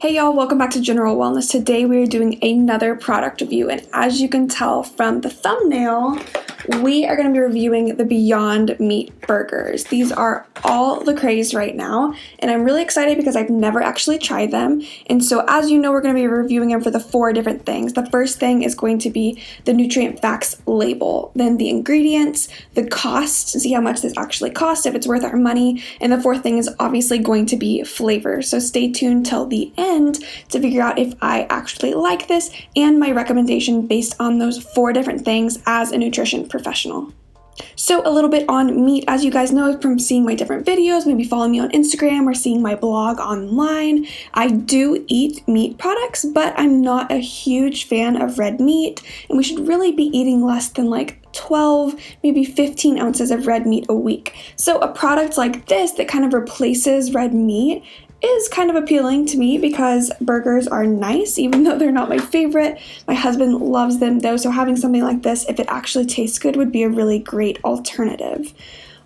Hey y'all, welcome back to General Wellness. Today we are doing another product review, and as you can tell from the thumbnail, we are going to be reviewing the Beyond Meat burgers. These are all the craze right now, and I'm really excited because I've never actually tried them. And so as you know, we're going to be reviewing them for the 4 different things. The first thing is going to be the nutrient facts label, then the ingredients, the cost, to see how much this actually costs, if it's worth our money, and the 4th thing is obviously going to be flavor. So stay tuned till the end to figure out if I actually like this and my recommendation based on those 4 different things as a nutrition professional. So a little bit on meat, as you guys know from seeing my different videos, maybe following me on Instagram or seeing my blog online, I do eat meat products, but I'm not a huge fan of red meat, and we should really be eating less than like 12, maybe 15 ounces of red meat a week. So a product like this that kind of replaces red meat is kind of appealing to me because burgers are nice, even though they're not my favorite. My husband loves them though, so having something like this, if it actually tastes good, would be a really great alternative.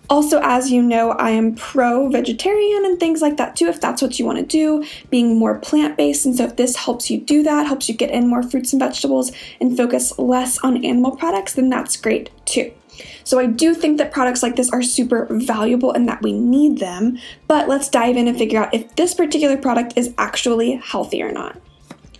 Also, as you know, I am pro-vegetarian and things like that too, if that's what you want to do, being more plant-based. And so if this helps you do that, helps you get in more fruits and vegetables and focus less on animal products, then that's great too. So I do think that products like this are super valuable and that we need them, but let's dive in and figure out if this particular product is actually healthy or not.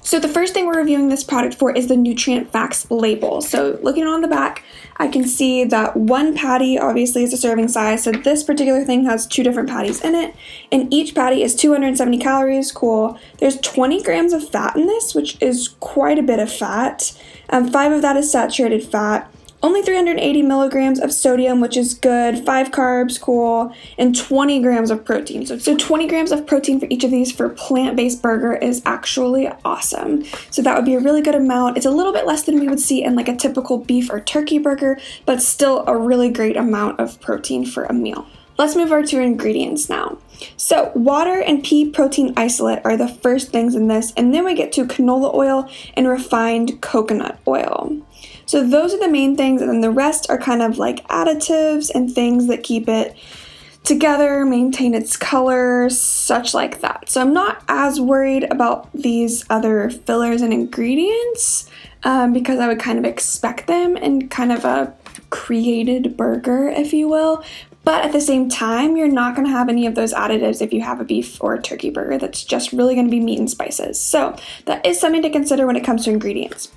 So the first thing we're reviewing this product for is the nutrient facts label. So looking on the back, I can see that one patty obviously is a serving size. So this particular thing has 2 different patties in it, and each patty is 270 calories. Cool. There's 20 grams of fat in this, which is quite a bit of fat. 5 of that is saturated fat. Only 380 milligrams of sodium, which is good, 5 carbs, cool, and 20 grams of protein. So 20 grams of protein for each of these for plant-based burger is actually awesome. So that would be a really good amount. It's a little bit less than we would see in like a typical beef or turkey burger, but still a really great amount of protein for a meal. Let's move over to ingredients now. So water and pea protein isolate are the first things in this, and then we get to canola oil and refined coconut oil. So those are the main things, and then the rest are kind of like additives and things that keep it together, maintain its color, such like that. So I'm not as worried about these other fillers and ingredients because I would kind of expect them in kind of a created burger, if you will. But at the same time, you're not going to have any of those additives if you have a beef or a turkey burger. That's just really going to be meat and spices. So that is something to consider when it comes to ingredients.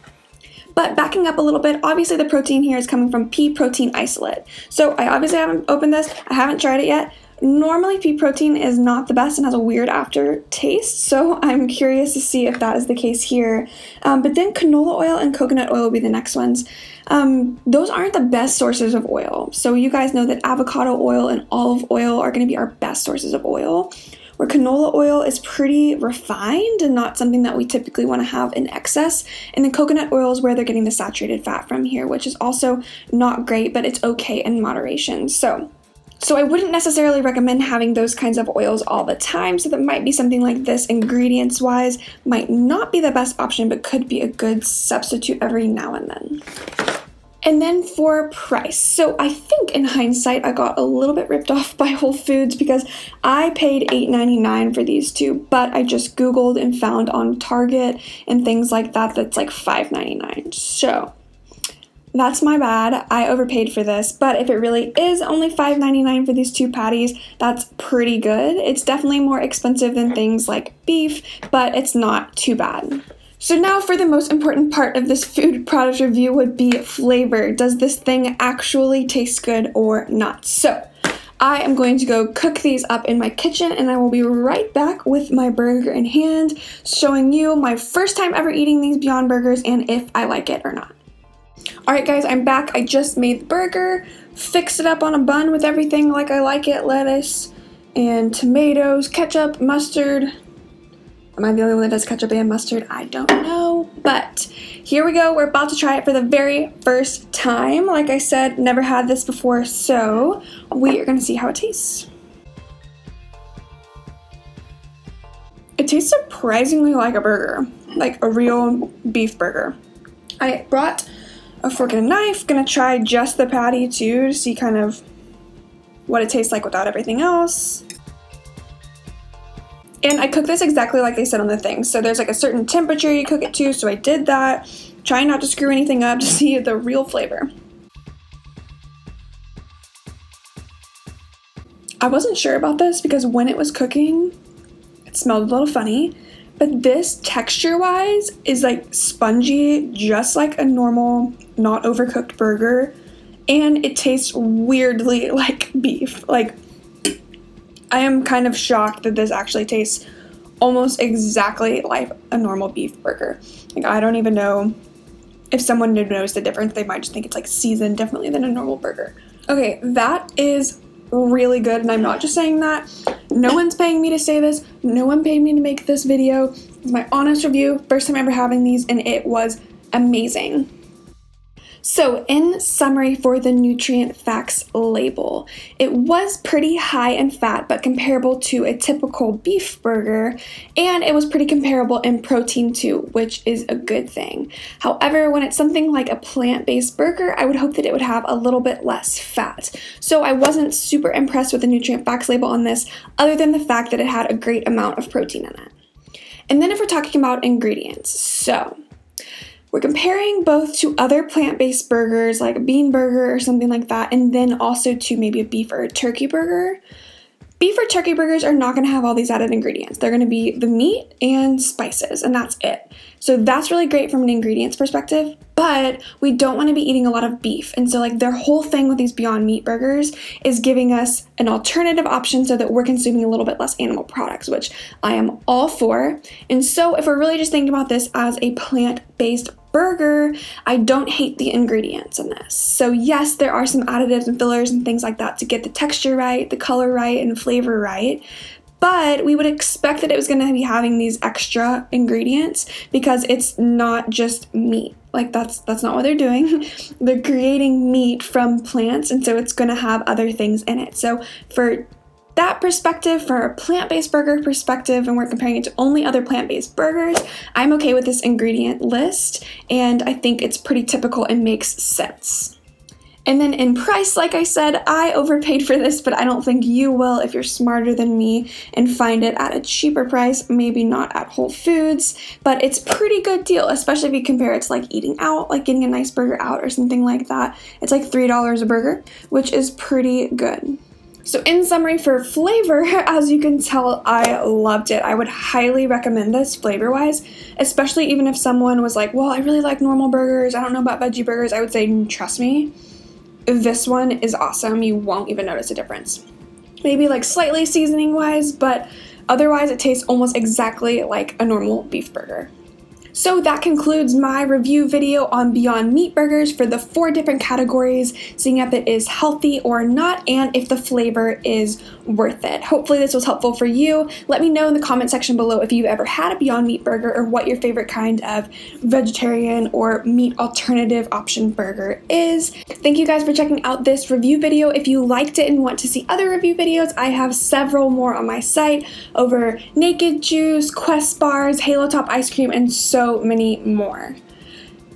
But backing up a little bit, obviously the protein here is coming from pea protein isolate. So I obviously haven't opened this. I haven't tried it yet. Normally pea protein is not the best and has a weird aftertaste, so I'm curious to see if that is the case here. But then canola oil and coconut oil will be the next ones. Those aren't the best sources of oil. So you guys know that avocado oil and olive oil are going to be our best sources of oil, where canola oil is pretty refined and not something that we typically want to have in excess. And then coconut oil is where they're getting the saturated fat from here, which is also not great, but it's okay in moderation. So I wouldn't necessarily recommend having those kinds of oils all the time, so that might be something like this, ingredients-wise, might not be the best option, but could be a good substitute every now and then. And then for price, so I think in hindsight I got a little bit ripped off by Whole Foods because I paid $8.99 for these 2, but I just Googled and found on Target and things like that that's like $5.99. So that's my bad. I overpaid for this, but if it really is only $5.99 for these 2 patties, that's pretty good. It's definitely more expensive than things like beef, but it's not too bad. So now for the most important part of this food product review would be flavor. Does this thing actually taste good or not? So I am going to go cook these up in my kitchen, and I will be right back with my burger in hand, showing you my first time ever eating these Beyond Burgers and if I like it or not. Alright guys, I'm back. I just made the burger, fixed it up on a bun with everything like I like it, lettuce and tomatoes, ketchup, mustard. Am I the only one that does ketchup and mustard? I don't know, but here we go. We're about to try it for the very first time. Like I said, never had this before, so we are going to see how it tastes. It tastes surprisingly like a burger, like a real beef burger. I brought a fork and a knife. Gonna try just the patty too to see kind of what it tastes like without everything else. And I cook this exactly like they said on the thing. So there's like a certain temperature you cook it to, so I did that. Trying not to screw anything up to see the real flavor. I wasn't sure about this because when it was cooking, it smelled a little funny. But this, texture-wise, is like spongy, just like a normal, not overcooked burger. And it tastes weirdly like beef. Like, I am kind of shocked that this actually tastes almost exactly like a normal beef burger. Like, I don't even know if someone did notice the difference. They might just think it's like seasoned differently than a normal burger. Okay, that is really good, and I'm not just saying that. No one's paying me to say this. No one paid me to make this video. It's my honest review. First time ever having these, and it was amazing. So in summary for the nutrient facts label, it was pretty high in fat but comparable to a typical beef burger, and it was pretty comparable in protein too, which is a good thing. However, when it's something like a plant-based burger, I would hope that it would have a little bit less fat. So I wasn't super impressed with the nutrient facts label on this, other than the fact that it had a great amount of protein in it. And then if we're talking about ingredients, so we're comparing both to other plant-based burgers like a bean burger or something like that, and then also to maybe a beef or a turkey burger. Beef or turkey burgers are not going to have all these added ingredients. They're going to be the meat and spices, and that's it. So that's really great from an ingredients perspective, but we don't want to be eating a lot of beef. And so like their whole thing with these Beyond Meat burgers is giving us an alternative option so that we're consuming a little bit less animal products, which I am all for. And so if we're really just thinking about this as a plant-based burger, I don't hate the ingredients in this. So yes, there are some additives and fillers and things like that to get the texture right, the color right, and flavor right. But we would expect that it was going to be having these extra ingredients because it's not just meat. Like that's not what they're doing. They're creating meat from plants, and so it's going to have other things in it. So for that perspective, for a plant-based burger perspective, and we're comparing it to only other plant-based burgers, I'm okay with this ingredient list, and I think it's pretty typical and makes sense. And then in price, like I said, I overpaid for this, but I don't think you will if you're smarter than me and find it at a cheaper price, maybe not at Whole Foods, but it's a pretty good deal, especially if you compare it to like eating out, like getting a nice burger out or something like that. It's like $3 a burger, which is pretty good. So in summary, for flavor, as you can tell, I loved it. I would highly recommend this flavor-wise, especially even if someone was like, well, I really like normal burgers, I don't know about veggie burgers. I would say, trust me, this one is awesome. You won't even notice a difference. Maybe like slightly seasoning-wise, but otherwise it tastes almost exactly like a normal beef burger. So that concludes my review video on Beyond Meat burgers for the 4 different categories, seeing if it is healthy or not, and if the flavor is worth it. Hopefully this was helpful for you. Let me know in the comment section below if you've ever had a Beyond Meat burger or what your favorite kind of vegetarian or meat alternative option burger is. Thank you guys for checking out this review video. If you liked it and want to see other review videos, I have several more on my site over Naked Juice, Quest bars, Halo Top ice cream, and so many more.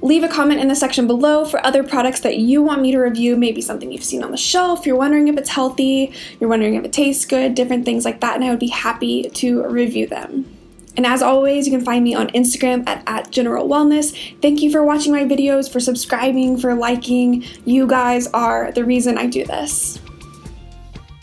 Leave a comment in the section below for other products that you want me to review, maybe something you've seen on the shelf, you're wondering if it's healthy, you're wondering if it tastes good, different things like that, and I would be happy to review them. And as always, you can find me on Instagram at General Wellness. Thank you for watching my videos, for subscribing, for liking. You guys are the reason I do this.